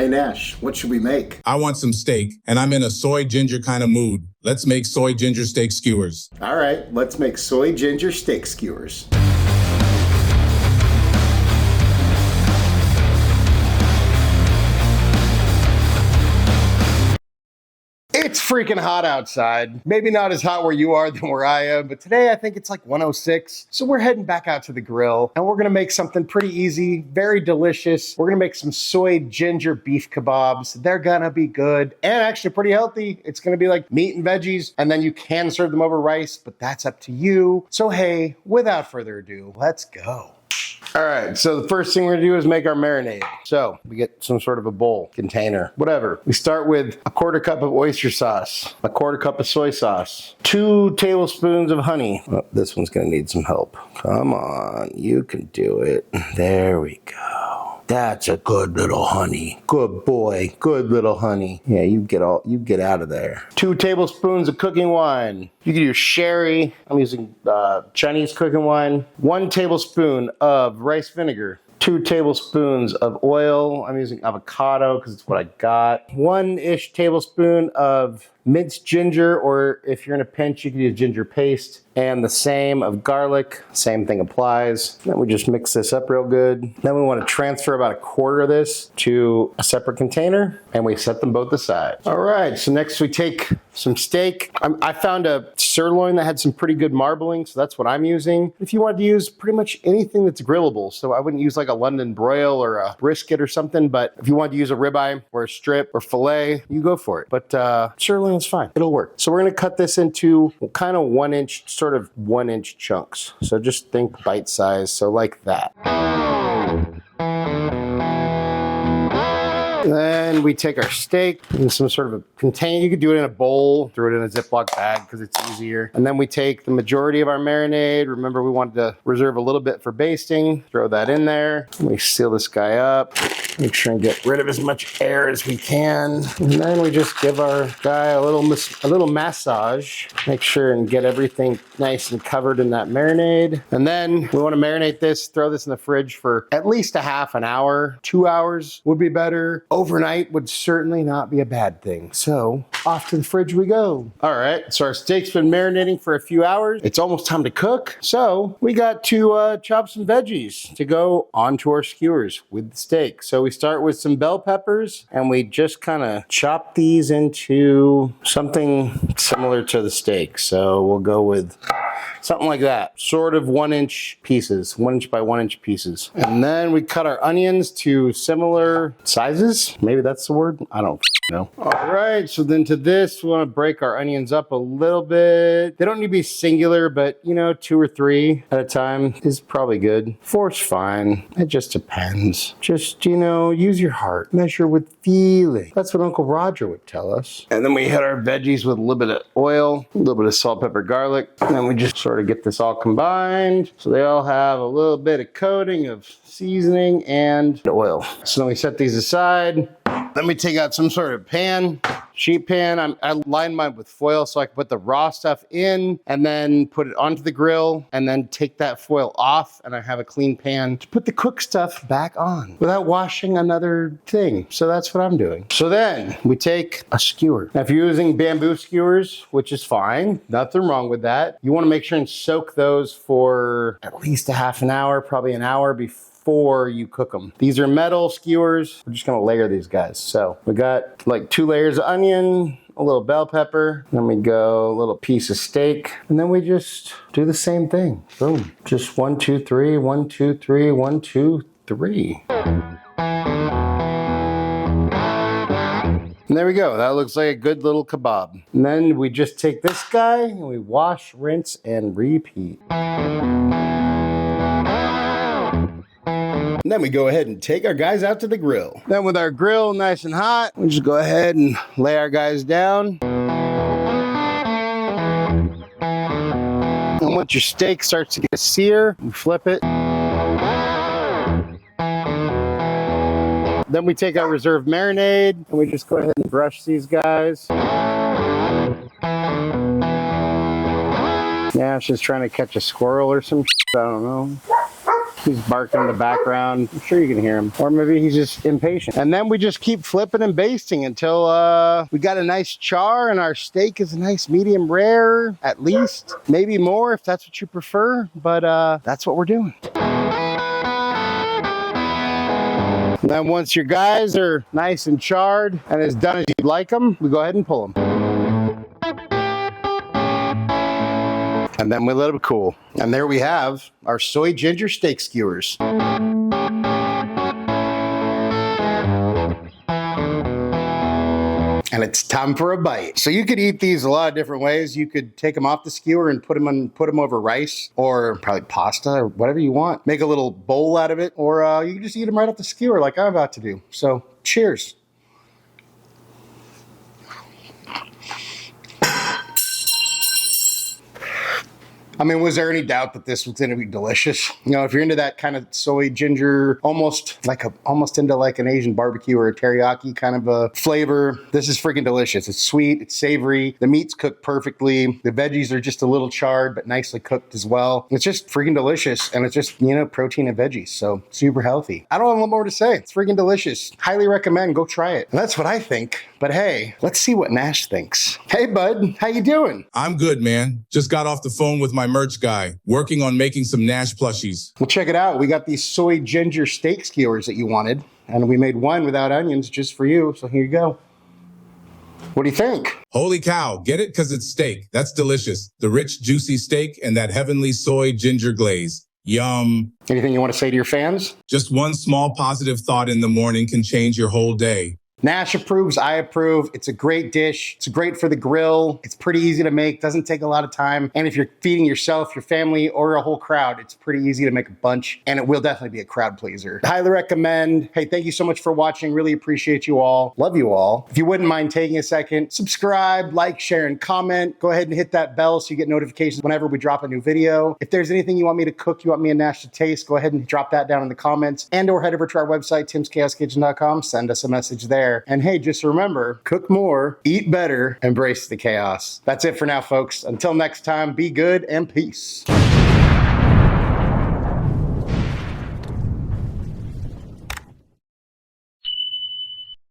Hey Nash, what should we make? I want some steak, and I'm in a soy ginger kind of mood. Let's make soy ginger steak skewers. All right, let's make soy ginger steak skewers. It's freaking hot outside. Maybe not as hot where you are than where I am, but today I think it's like 106. So we're heading back out to the grill and we're gonna make something pretty easy, very delicious. We're gonna make some soy ginger beef kebabs. They're gonna be good and actually pretty healthy. It's gonna be like meat and veggies, and then you can serve them over rice, but that's up to you. So hey, without further ado, let's go. All right, so the first thing we're gonna do is make our marinade. So we get some sort of a bowl, container, whatever. We start with a 1/4 cup of oyster sauce, a 1/4 cup of soy sauce, 2 tablespoons of honey. Oh, this one's gonna need some help. Come on, you can do it. There we go. That's a good little honey. Good boy, good little honey. Yeah, you get out of there. 2 tablespoons of cooking wine. You can use sherry. I'm using Chinese cooking wine. 1 tablespoon of rice vinegar. 2 tablespoons of oil. I'm using avocado because it's what I got. 1-ish tablespoon of minced ginger, or if you're in a pinch, you can use ginger paste. And the same of garlic, same thing applies. Then we just mix this up real good. Then we want to transfer about 1/4 of this to a separate container, and we set them both aside. All right, so next we take some steak. I found a sirloin that had some pretty good marbling, so that's what I'm using. If you wanted to use pretty much anything that's grillable, so I wouldn't use like a London broil or a brisket or something, but if you wanted to use a ribeye or a strip or filet, you go for it. But sirloin is fine, it'll work. So we're gonna cut this into kind of 1-inch, sort of 1-inch chunks. So just think bite size, so like that. Then we take our steak in some sort of a container. You could do it in a bowl, throw it in a Ziploc bag because it's easier. And then we take the majority of our marinade. Remember, we wanted to reserve a little bit for basting. Throw that in there. We seal this guy up. Make sure and get rid of as much air as we can. And then we just give our guy a little massage. Make sure and get everything nice and covered in that marinade. And then we want to marinate this, throw this in the fridge for at least a half an hour. 2 hours would be better. Overnight would certainly not be a bad thing. So off to the fridge we go. All right, so our steak's been marinating for a few hours. It's almost time to cook. So we got to chop some veggies to go onto our skewers with the steak. So we start with some bell peppers and we just kind of chop these into something similar to the steak. So we'll go with something like that, sort of 1-inch pieces, 1-inch by 1-inch pieces. And then we cut our onions to similar sizes. Maybe that's the word, I don't know. All right, so then to this, we want to break our onions up a little bit. They don't need to be singular, but 2 or 3 at a time is probably good. 4's fine, it just depends. Just, use your heart, measure with feeling. That's what Uncle Roger would tell us. And then we hit our veggies with a little bit of oil, a little bit of salt, pepper, garlic. And then we just sort of get this all combined so they all have a little bit of coating of seasoning and oil. So then we set these aside. Then we take out some sort of pan, sheet pan. I line mine with foil so I can put the raw stuff in and then put it onto the grill and then take that foil off, and I have a clean pan to put the cooked stuff back on without washing another thing. So that's what I'm doing. So then we take a skewer. Now if you're using bamboo skewers, which is fine, nothing wrong with that, you want to make sure and soak those for at least a half an hour, probably an hour before you cook them. These are metal skewers. We're just gonna layer these guys. So we got like 2 layers of onion, a little bell pepper, then we go a little piece of steak, and then we just do the same thing. Boom. Just 1, 2, 3, 1, 2, 3, 1, 2, 3. And there we go. That looks like a good little kebab. And then we just take this guy and we wash, rinse, and repeat. And then we go ahead and take our guys out to the grill. Then with our grill nice and hot, we just go ahead and lay our guys down. And once your steak starts to get sear, we flip it. Then we take our reserved marinade and we just go ahead and brush these guys. Yeah, she's trying to catch a squirrel or some shit, I don't know. He's barking in the background. I'm sure you can hear him. Or maybe he's just impatient. And then we just keep flipping and basting until we got a nice char and our steak is a nice medium rare, at least. Maybe more if that's what you prefer, but that's what we're doing. And then once your guys are nice and charred and as done as you'd like them, we go ahead and pull them. And then we let them cool. And there we have our soy ginger steak skewers. And it's time for a bite. So you could eat these a lot of different ways. You could take them off the skewer and put them over rice or probably pasta or whatever you want. Make a little bowl out of it, or you can just eat them right off the skewer like I'm about to do. So cheers. I mean, was there any doubt that this was going to be delicious? You know, if you're into that kind of soy ginger, almost into like an Asian barbecue or a teriyaki kind of a flavor, this is freaking delicious. It's sweet, it's savory, the meat's cooked perfectly, the veggies are just a little charred but nicely cooked as well. It's just freaking delicious, and it's just, you know, protein and veggies, so super healthy. I don't have a lot more to say. It's freaking delicious. Highly recommend. Go try it. And that's what I think. But hey, let's see what Nash thinks. Hey, bud, how you doing? I'm good, man. Just got off the phone with my merch guy, working on making some Nash plushies. Well, check it out. We got these soy ginger steak skewers that you wanted, and we made one without onions just for you. So here you go. What do you think? Holy cow, get it? Because it's steak. That's delicious. The rich, juicy steak and that heavenly soy ginger glaze. Yum. Anything you want to say to your fans? Just one small positive thought in the morning can change your whole day. Nash approves, I approve. It's a great dish. It's great for the grill. It's pretty easy to make, doesn't take a lot of time. And if you're feeding yourself, your family, or a whole crowd, it's pretty easy to make a bunch, and it will definitely be a crowd pleaser. Highly recommend. Hey, thank you so much for watching. Really appreciate you all. Love you all. If you wouldn't mind taking a second, subscribe, like, share, and comment. Go ahead and hit that bell so you get notifications whenever we drop a new video. If there's anything you want me to cook, you want me and Nash to taste, go ahead and drop that down in the comments, and or head over to our website, timschaoskitchen.com. Send us a message there. And hey, just remember, cook more, eat better, embrace the chaos. That's it for now, folks. Until next time, be good and peace.